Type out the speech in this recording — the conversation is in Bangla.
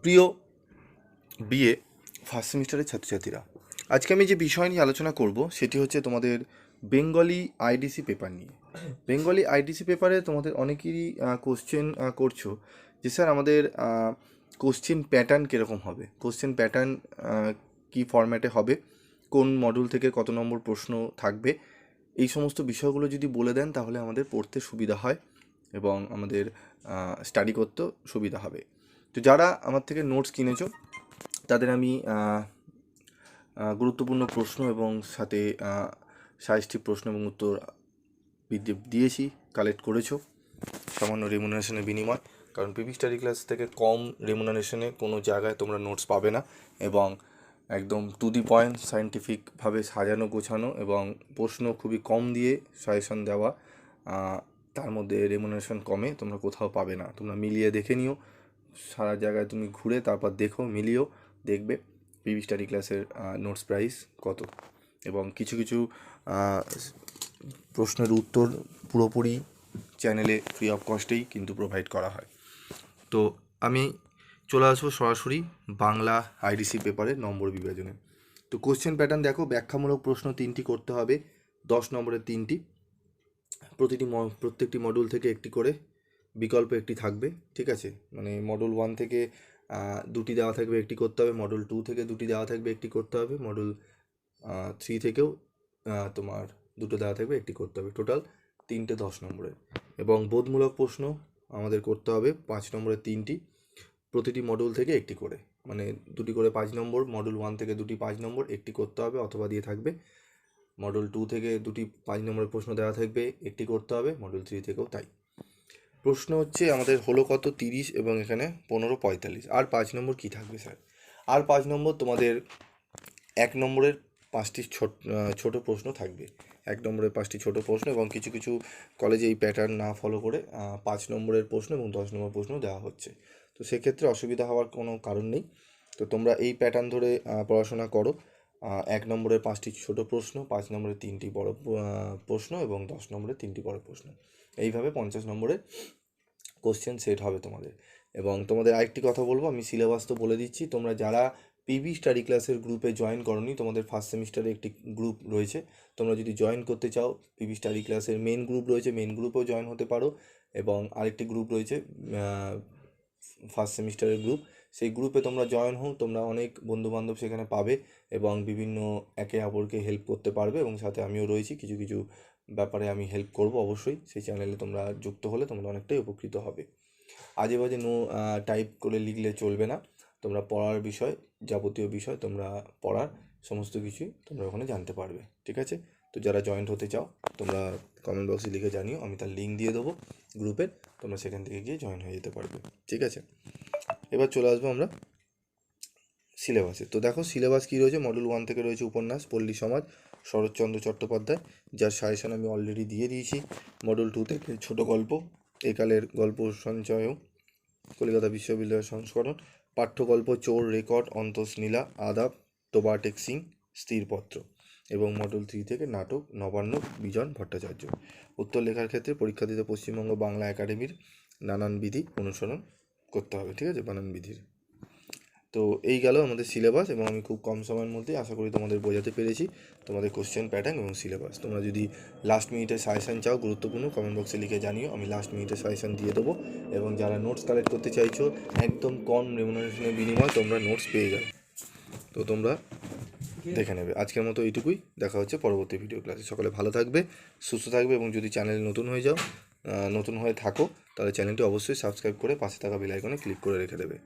প্রিয় বিএ ফার্স্ট সেমিস্টারের ছাত্রছাত্রীরা, আজকে আমি যে বিষয় নিয়ে আলোচনা করব সেটি হচ্ছে তোমাদের বেঙ্গলি আইডিসি পেপার নিয়ে। বেঙ্গলি আইডিসি পেপারে তোমাদের অনেকেরই কোশ্চেন করছো যে স্যার আমাদের কোশ্চেন প্যাটার্ন কীরকম হবে, কোশ্চেন প্যাটার্ন কী ফরম্যাটে হবে, কোন মডিউল থেকে কত নম্বর প্রশ্ন থাকবে, এই সমস্ত বিষয়গুলো যদি বলে দেন তাহলে আমাদের পড়তে সুবিধা হয় এবং আমাদের স্টাডি করতেও সুবিধা হবে। তো যারা আমার থেকে নোটস কিনেছো তাদের আমি গুরুত্বপূর্ণ প্রশ্ন এবং সাথে সাহিত্যিক প্রশ্ন এবং উত্তর দিয়েছি, কালেক্ট করেছো সামান্য রেমুনারেশনের বিনিময়। কারণ পিপি স্টাডি ক্লাস থেকে কম রেমুনারেশনে কোনো জায়গায় তোমরা নোটস পাবে না, এবং একদম টু দি পয়েন্ট সায়েন্টিফিকভাবে সাজানো গোছানো এবং প্রশ্ন খুবই কম দিয়ে সাজেশন দেওয়া, তার মধ্যে রেমুনারেশন কমে তোমরা কোথাও পাবে না। তোমরা মিলিয়ে দেখে নিও, সারা জায়গায় তুমি ঘুরে তারপর দেখো, মিলিয়েও দেখবে পিপি স্টাডি ক্লাসের নোটস প্রাইস কত, এবং কিছু কিছু প্রশ্নের উত্তর পুরোপুরি চ্যানেলে ফ্রি অফ কস্টেই কিন্তু প্রোভাইড করা হয়। তো আমি চলে আসবো সরাসরি বাংলা আইডিসি পেপারের নম্বর বিভাজনে। তো কোশ্চেন প্যাটার্ন দেখো, ব্যাখ্যামূলক প্রশ্ন 3টি করতে হবে, 10 নম্বরের 3টি, প্রত্যেকটি মডিউল থেকে একটি করে, বিকল্প একটি থাকবে, ঠিক আছে। মানে মডিউল 1 থেকে 2টি দেওয়া থাকবে, একটি করতে হবে, মডিউল 2 থেকে 2টি দেওয়া থাকবে, একটি করতে হবে, মডিউল 3 থেকেও তোমার 2টো দেওয়া থাকবে, একটি করতে হবে, টোটাল 3টে 10 নম্বরের। এবং বোধমূলক প্রশ্ন আমাদের করতে হবে 5 নম্বরের 3টি, প্রতিটি মডিউল থেকে একটি করে, মানে 2টি করে 5 নম্বর, মডিউল 1 থেকে 2টি 5 নম্বর, একটি করতে হবে অথবা দিয়ে থাকবে, মডিউল 2 থেকে 2টি 5 নম্বরের প্রশ্ন দেওয়া থাকবে, একটি করতে হবে, মডিউল 3 থেকেও তাই। প্রশ্ন হচ্ছে আমাদের হলো কত, 30, এবং এখানে 15, 45। আর 5 নম্বর কী থাকবে স্যার? আর 5 নম্বর তোমাদের 1 নম্বরের 5টি ছোট প্রশ্ন থাকবে, 1 নম্বরের 5টি ছোট প্রশ্ন, এবং কিছু কিছু কলেজে এই প্যাটার্ন না ফলো করে 5 নম্বরের প্রশ্ন এবং 10 নম্বর প্রশ্ন দেওয়া হচ্ছে। তো সেক্ষেত্রে অসুবিধা হওয়ার কোনো কারণ নেই। তো তোমরা এই প্যাটার্ন ধরে পড়াশোনা করো। 1 নম্বরের 5টি ছোট প্রশ্ন, 5 নম্বরের 3টি বড় প্রশ্ন এবং 10 নম্বরের 3টি বড় প্রশ্ন, এইভাবে 50 নম্বরের কোশ্চেন সেট হবে তোমাদের। এবং তোমাদের আরেকটি কথা বলবো, আমি সিলেবাস তো বলে দিচ্ছি, তোমরা যারা পিবি স্টাডি ক্লাসের গ্রুপে জয়েন করোনি, তোমাদের ফার্স্ট সেমিস্টারে একটি গ্রুপ রয়েছে, তোমরা যদি জয়েন করতে চাও, পিবি স্টাডি ক্লাসের মেন গ্রুপ রয়েছে, মেন গ্রুপেও জয়েন হতে পারো, এবং আরেকটি গ্রুপ রয়েছে ফার্স্ট সেমিস্টারের গ্রুপ, সেই গ্রুপে তোমরা জয়েন হও, তোমরা অনেক বন্ধুবান্ধব সেখানে পাবে এবং বিভিন্ন একে অপরকে হেল্প করতে পারবে, এবং সাথে আমিও রয়েছি, কিছু কিছু ব্যাপারে আমি হেল্প করব অবশ্যই। সেই চ্যানেলে তোমরা যুক্ত হলে তোমরা অনেকটাই উপকৃত হবে। আজে বাজে টাইপ করে লিখলে চলবে না, তোমরা পড়ার বিষয়, যাবতীয় বিষয় তোমরা পড়ার সমস্ত কিছুই তোমরা ওখানে জানতে পারবে, ঠিক আছে। তো যারা জয়েন্ট হতে চাও তোমরা কমেন্ট বক্সে লিখে জানিও, আমি তার লিঙ্ক দিয়ে দেবো গ্রুপের, তোমরা সেখান থেকে গিয়ে জয়েন হয়ে যেতে পারবে, ঠিক আছে। এবার চলে আসবো আমরা সিলেবাসে। তো দেখো সিলেবাস কী রয়েছে, মডিউল 1 থেকে রয়েছে উপন্যাস পল্লী সমাজ, শরৎচন্দ্র চট্টোপাধ্যায়, যার সাজেশন আমি অলরেডি দিয়ে দিয়েছি। মডিউল 2 থেকে ছোট গল্প, একালের গল্প সঞ্চয়, কলকাতা বিশ্ববিদ্যালয়ের সংস্করণ, পাঠ্যগল্প চোর, রেকর্ড, অন্তঃনীলা, আদাব, তোবাটেক সিং, স্থিরপত্র, এবং মডিউল 3 থেকে নাটক, নবান্ন, বিজন ভট্টাচার্য। উত্তর লেখার ক্ষেত্রে পরীক্ষা দিতে পশ্চিমবঙ্গ বাংলা একাডেমির নানান বিধি অনুসরণ করতে হবে, ঠিক আছে, বানান বিধির। তো এই গেল আমাদের সিলেবাস, এবং আমি খুব কম সময়ের মধ্যে আশা করি তোমাদের বোঝাতে পেরেছি তোমাদের কোশ্চেন প্যাটার্ন এবং সিলেবাস। তোমরা যদি লাস্ট মিনিটে সাজেশান চাও গুরুত্বপূর্ণ, কমেন্ট বক্সে লিখে জানিও, আমি লাস্ট মিনিটে সাজেশান দিয়ে দেবো। এবং যারা নোটস কালেক্ট করতে চাইছো একদম কম রেমুনারেশনের বিনিময়ে তোমরা নোটস পেয়ে যাবে, তো তোমরা দেখে নেবে। আজকের মতো এইটুকুই, দেখা হচ্ছে পরবর্তী ভিডিও ক্লাসে। সকলে ভালো থাকবে, সুস্থ থাকবে, এবং যদি চ্যানেলে নতুন হয়ে থাকো তাহলে চ্যানেলটি অবশ্যই সাবস্ক্রাইব করে পাশে থাকা বেল আইকনে ক্লিক করে রেখে দেবে।